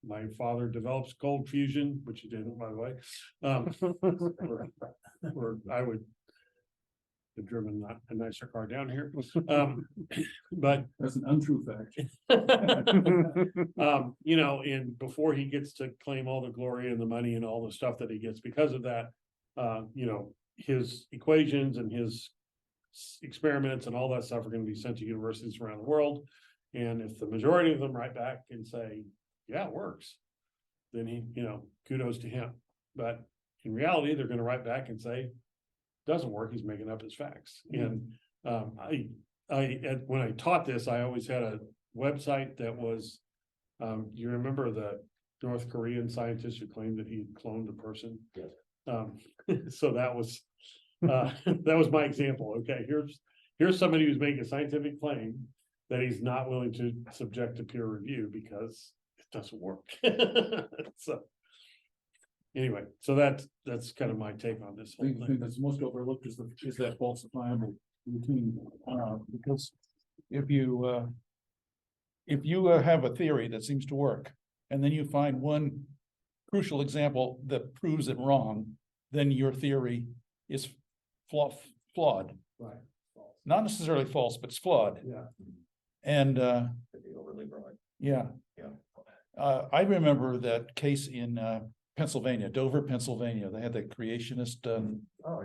My father develops cold fusion, which he didn't, by the way. Or I would have driven a nicer car down here. But That's an untrue fact. and before he gets to claim all the glory and the money and all the stuff that he gets because of that, his equations and his experiments and all that stuff are going to be sent to universities around the world. And if the majority of them write back and say, yeah, it works, then kudos to him. But in reality, they're going to write back and say, doesn't work, he's making up his facts. And when I taught this, I always had a website that was, you remember the North Korean scientist who claimed that he had cloned a person? Yes. So that was my example. Okay, here's somebody who's making a scientific claim that he's not willing to subject to peer review because it doesn't work. So anyway, so that's kind of my take on this whole The thing. thing that's most overlooked is that falsifiable routine, because if you have a theory that seems to work, and then you find one crucial example that proves it wrong, then your theory is flawed. Right. Not necessarily false, but it's flawed. Yeah. And Overly broad. yeah. I remember that case in Pennsylvania, Dover, Pennsylvania. They had the creationist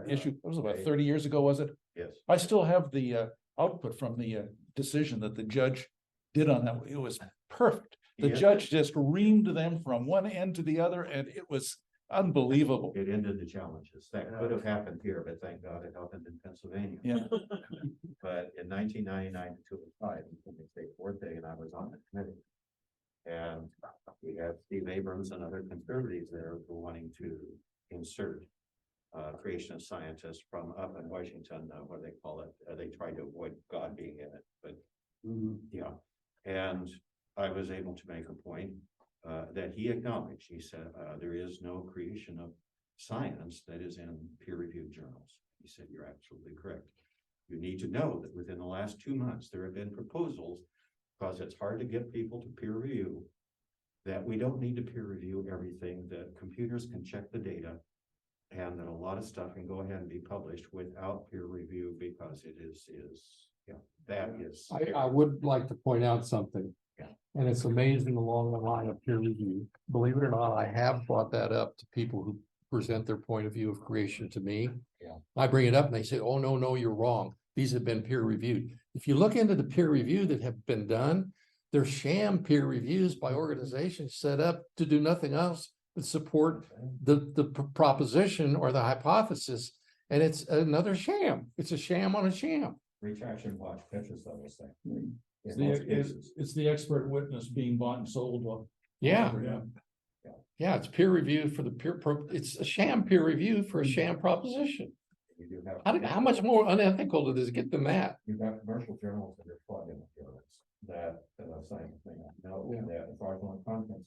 issue. It was about 30 years ago, was it? Yes. I still have the output from the decision that the judge did on that. It was perfect. The judge just reamed them from one end to the other, and it was unbelievable. It ended the challenges. That could have happened here, but thank God it happened in Pennsylvania. Yeah. But in 1999 to 2005, in State Board Day, and I was on the committee. And we had Steve Abrams and other conservatives there who were wanting to insert creationist scientists from up in Washington, what they call it. They tried to avoid God being in it, but yeah. And I was able to make a point that he acknowledged. He said, there is no creation of science that is in peer-reviewed journals. He said, you're absolutely correct. You need to know that within the last 2 months, there have been proposals, because it's hard to get people to peer review, that we don't need to peer review everything, that computers can check the data, and that a lot of stuff can go ahead and be published without peer review, because it is I would like to point out something. Yeah. And it's amazing along the line of peer review. Believe it or not, I have brought that up to people who present their point of view of creation to me. Yeah. I bring it up and they say, oh, no, you're wrong. These have been peer reviewed. If you look into the peer review that have been done, they're sham peer reviews by organizations set up to do nothing else but support the proposition or the hypothesis. And it's another sham. It's a sham on a sham. Retraction watch catches those things. It's the expert witness being bought and sold. Yeah. Yeah. Yeah, it's peer review for the it's a sham peer review for a sham proposition. You do have. How much more unethical does it get than that? You've got commercial journals that are flooding with journals that same thing. No, that fraudulent conferences.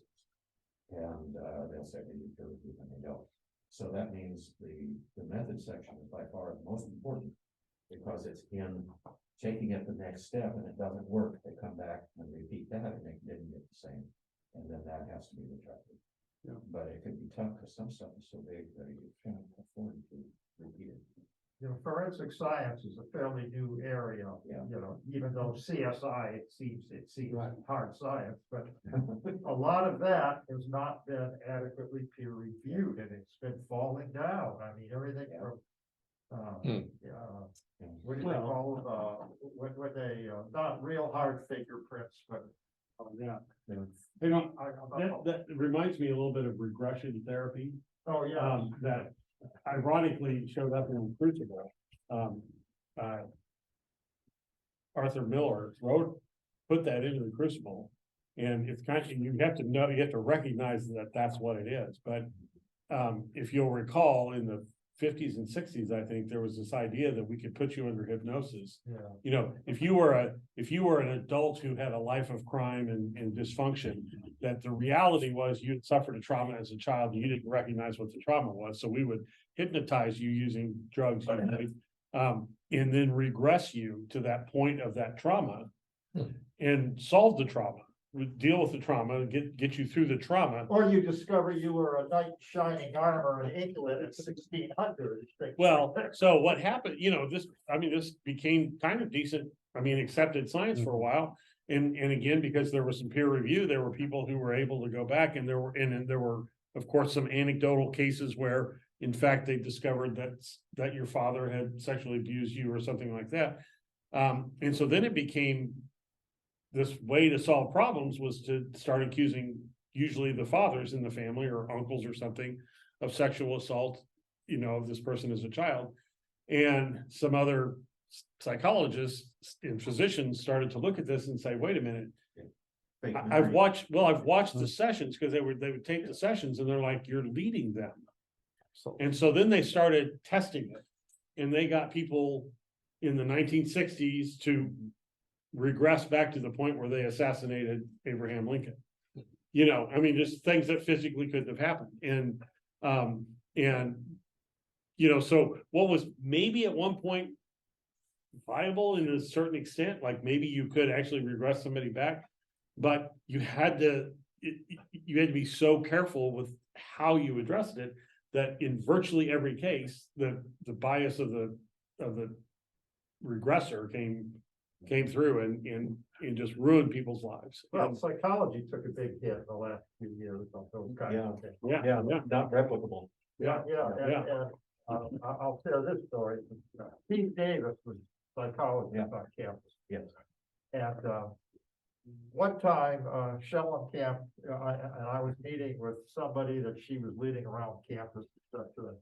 And they'll say they need peer review and they don't. So that means the method section is by far the most important because it's in taking it the next step and it doesn't work. They come back and repeat that and they didn't get the same. And then that has to be retracted. Yeah. But it can be tough because some stuff is so big that you can't afford to repeat it. You know, forensic science is a fairly new area, you know, even though CSI, it seems hard science, but a lot of that has not been adequately peer reviewed and it's been falling down. I mean, everything from, what do they call, what they, not real hard fingerprints, but. Oh, yeah. You know, that reminds me a little bit of regression therapy. Oh, yeah. That ironically showed up in Crucible. Arthur Miller put that into the Crucible. And it's kind of, you have to recognize that that's what it is. But if you'll recall, in the 50s and 60s, I think there was this idea that we could put you under hypnosis. Yeah. You know, if you were an adult who had a life of crime and dysfunction, that the reality was you had suffered a trauma as a child and you didn't recognize what the trauma was. So we would hypnotize you using drugs, and then regress you to that point of that trauma and solve the trauma. Deal with the trauma, get you through the trauma. Or you discover you were a knight in shining armor in England in 1600. Well, so what happened, you know, this became kind of decent, accepted science for a while. And again, because there was some peer review, there were people who were able to go back and there were, of course, some anecdotal cases where, in fact, they discovered that your father had sexually abused you or something like that. And so then it became this way to solve problems was to start accusing usually the fathers in the family or uncles or something of sexual assault, you know, of this person as a child. And some other psychologists and physicians started to look at this and say, wait a minute, I've watched the sessions, because they would take the sessions and they're like, you're leading them. And so then they started testing it, and they got people in the 1960s to regress back to the point where they assassinated Abraham Lincoln. You know, just things that physically couldn't have happened. And you know, so what was maybe at one point viable in a certain extent, like maybe you could actually regress somebody back, but you had to be so careful with how you addressed it that in virtually every case, the bias of the regressor came through and just ruined people's lives. Well, psychology took a big hit in the last few years on those kinds of things. Yeah, not replicable. And I'll share this story. Steve Davis was a psychologist on campus. Yes. And one time, Schellenkamp, and I was meeting with somebody that she was leading around campus, and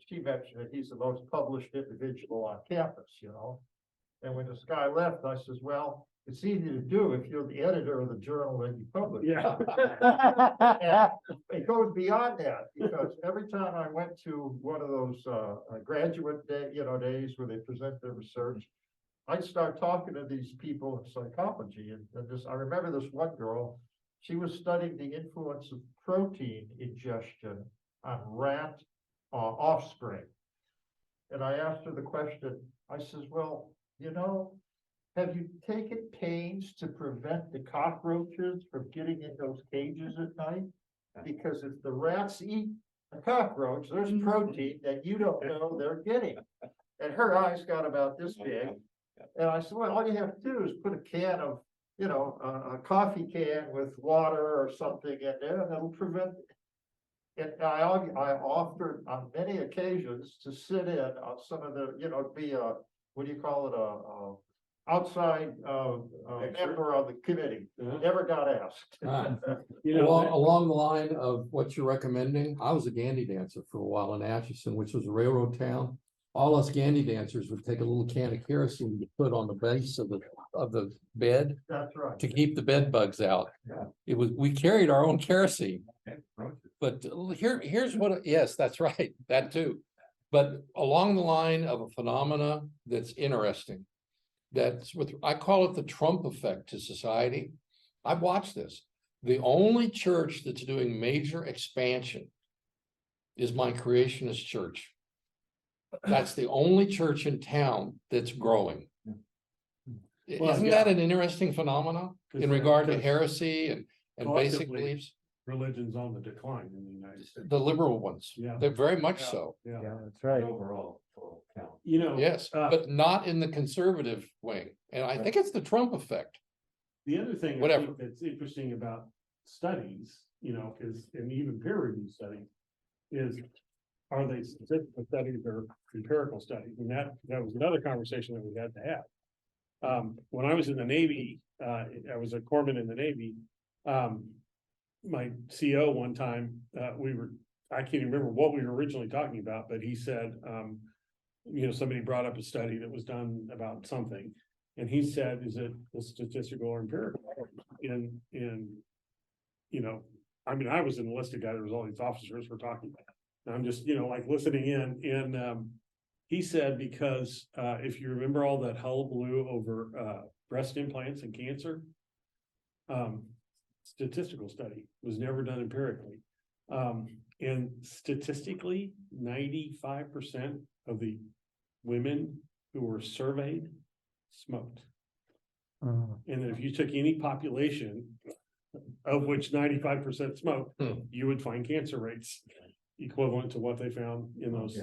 she mentioned that he's the most published individual on campus, you know. And when this guy left, I says, well, it's easy to do if you're the editor of the journal that you publish. Yeah. It goes beyond that, because every time I went to one of those graduate days where they present their research, I'd start talking to these people in psychology. And I remember this one girl, she was studying the influence of protein ingestion on rat offspring. And I asked her the question, I says, well, you know, have you taken pains to prevent the cockroaches from getting in those cages at night? Because if the rats eat a cockroach, there's protein that you don't know they're getting. And her eyes got about this big. And I said, well, all you have to do is put a can of, you know, a coffee can with water or something in there, and it'll prevent it. I offered on many occasions to sit in on some of the, be a, what do you call it, outside, member of the committee. Never got asked. Along the line of what you're recommending, I was a Gandy dancer for a while in Atchison, which was a railroad town. All us Gandy dancers would take a little can of kerosene to put on the base of the bed That's right. to keep the bed bugs out. Yeah. We carried our own kerosene. But here's what, yes, that's right, that too. But along the line of a phenomena that's interesting, that's what I call it the Trump effect to society. I've watched this. The only church that's doing major expansion is my Creationist church. That's the only church in town that's growing. Well, Isn't that an interesting phenomenon in regard to heresy and basic collectively, beliefs? Religion's on the decline in the United States. The liberal ones, Yeah. they're very much so. Yeah. That's right. Overall, total count. Yes, but not in the conservative wing. And I think it's the Trump effect. The other thing I Whatever. think that's interesting about studies, is, and even peer reviewed studies, is are they statistical studies or empirical studies? And that was another conversation that we had to have. When I was in the Navy, I was a corpsman in the Navy. My CO one time, I can't remember what we were originally talking about, but he said, somebody brought up a study that was done about something. And he said, is it a statistical or empirical? I was an enlisted guy, there was all these officers we're talking about. And I'm just, like listening in, and he said, because if you remember all that hullabaloo over breast implants and cancer, statistical study was never done empirically. And statistically, 95% of the women who were surveyed smoked. And if you took any population of which 95% smoked, you would find cancer rates equivalent to what they found in those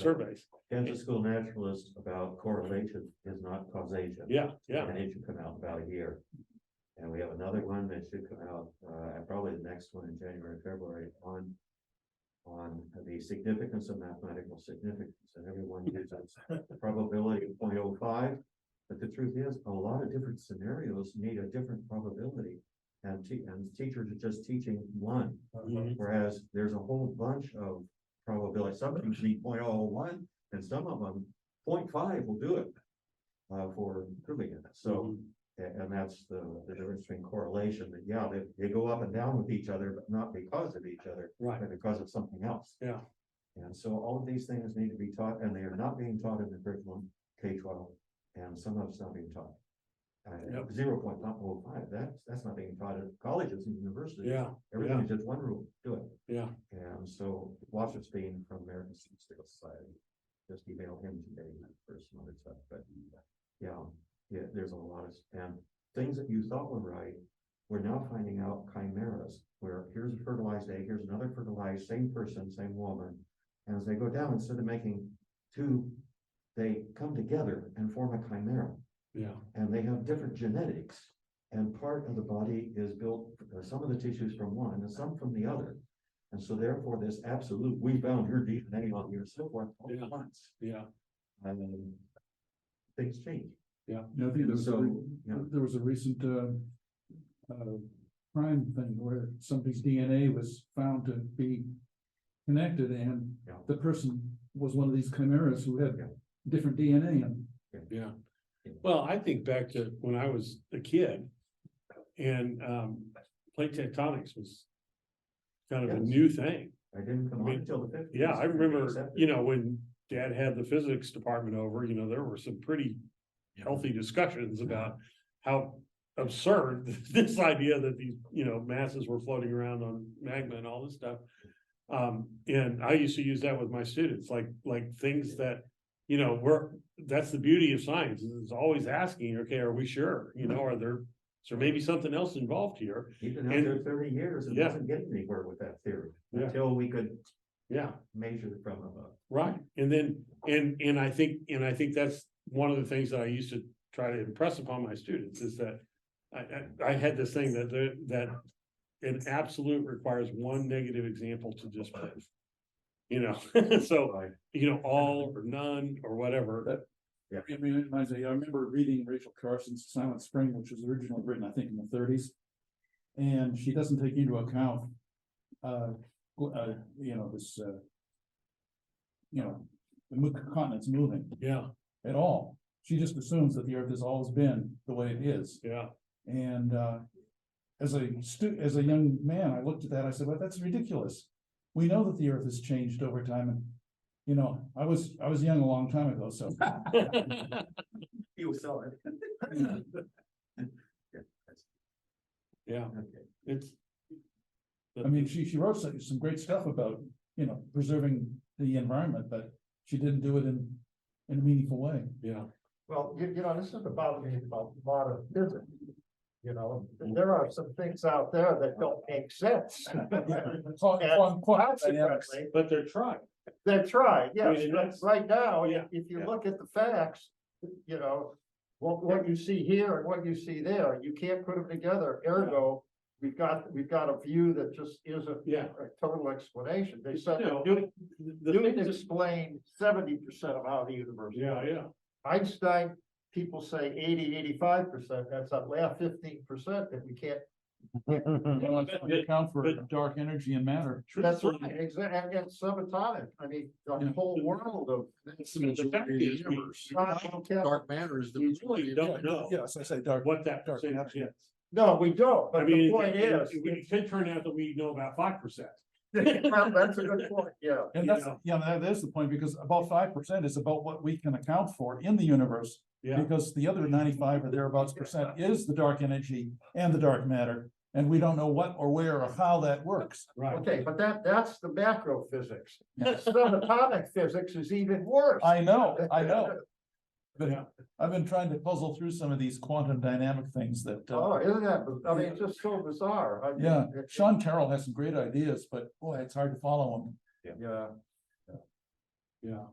surveys. Kansas School Naturalist about correlation is not causation. Yeah. And it should come out in about a year. And we have another one that should come out, probably the next one in January, February, on the significance of mathematical significance. And everyone uses the probability of 0.05. But the truth is, a lot of different scenarios need a different probability. And teachers are just teaching one, whereas there's a whole bunch of probability. Some things need 0.01, and some of them 0.5 will do it for proving it. So, and that's the difference between correlation. That they go up and down with each other, but not because of each other, but because of something else. Yeah. And so all of these things need to be taught, and they are not being taught in the curriculum K-12, and some of it's not being taught. 0.05, that's not being taught at colleges and universities. Everything is just one rule, do it. And so Wasser's Bean from American Statistical Society, just emailed him today for some other stuff, but there's a lot of, and things that you thought were right, we're now finding out chimeras, where here's a fertilized egg, here's another fertilized, same person, same woman, and as they go down, instead of making two, they come together and form a chimera. And they have different genetics, and part of the body is built, some of the tissues from one and some from the other. And so therefore this absolute, we found your DNA on your so forth all at once. And then things change. I think there was a recent crime thing where somebody's DNA was found to be connected, and the person was one of these chimeras who had different DNA in them. Well, I think back to when I was a kid, and plate tectonics was kind of a new thing. I didn't come on until the 50s. Yeah, I remember, when Dad had the physics department over, there were some pretty healthy discussions about how absurd this idea that these, masses were floating around on magma and all this stuff. And I used to use that with my students, like things that, that's the beauty of science, is it's always asking, okay, are we sure? Are there maybe something else involved here? He's been out there 30 years and wasn't getting anywhere with that theory until we could measure it from above. Right. And then, and I think that's one of the things that I used to try to impress upon my students, is that I had this thing that an absolute requires one negative example to disprove. You know, so, you know, all or none or whatever. I mean, I remember reading Rachel Carson's Silent Spring, which was originally written, I think, in the 30s. And she doesn't take into account, you know, this, you know, the continent's moving. Yeah. At all. She just assumes that the earth has always been the way it is. Yeah. And, as a young man, I looked at that, I said, well, that's ridiculous. We know that the earth has changed over time, and, you know, I was young a long time ago, so. You saw it. Yeah, it's. I mean, she wrote some great stuff about, you know, preserving the environment, but she didn't do it in a meaningful way. Yeah. Well, you know, this is about modern physics. You know, there are some things out there that don't make sense. And consequently, But they're trying. they're trying, yes, I mean, but that's- right now, yeah, if you yeah. look at the facts, you know, what you see here and what you see there, you can't put them together, ergo, we've got a view that just isn't Yeah. a total explanation. They said You know, the Newton thing is- explained 70% of how the universe works. Yeah. Einstein, people say 85%, that's a last 15% that we can't. Account for dark energy and matter. That's right, exactly, and subatomic, I mean, the whole world of. The fact is, dark matter is the. We really don't know Yes, I say dark. what that dark percentage matter. is. No, we don't, I but mean, the point is, it could turn out that we know about 5%. well, that's a good point, yeah. And that's, that is the point, because about 5% is about what we can account for in the universe. Yeah. Because the other 95 or thereabouts percent is the dark energy and the dark matter. And we don't know what or where or how that works. Right. Okay, but that's the macro physics. Subatomic physics is even worse. I know. But Yeah. I've been trying to puzzle through some of these quantum dynamic things that. Oh, isn't that, I mean, it's just so bizarre. I mean, Yeah, Sean Carroll has some great ideas, but boy, it's hard to follow them. Yeah. Yeah.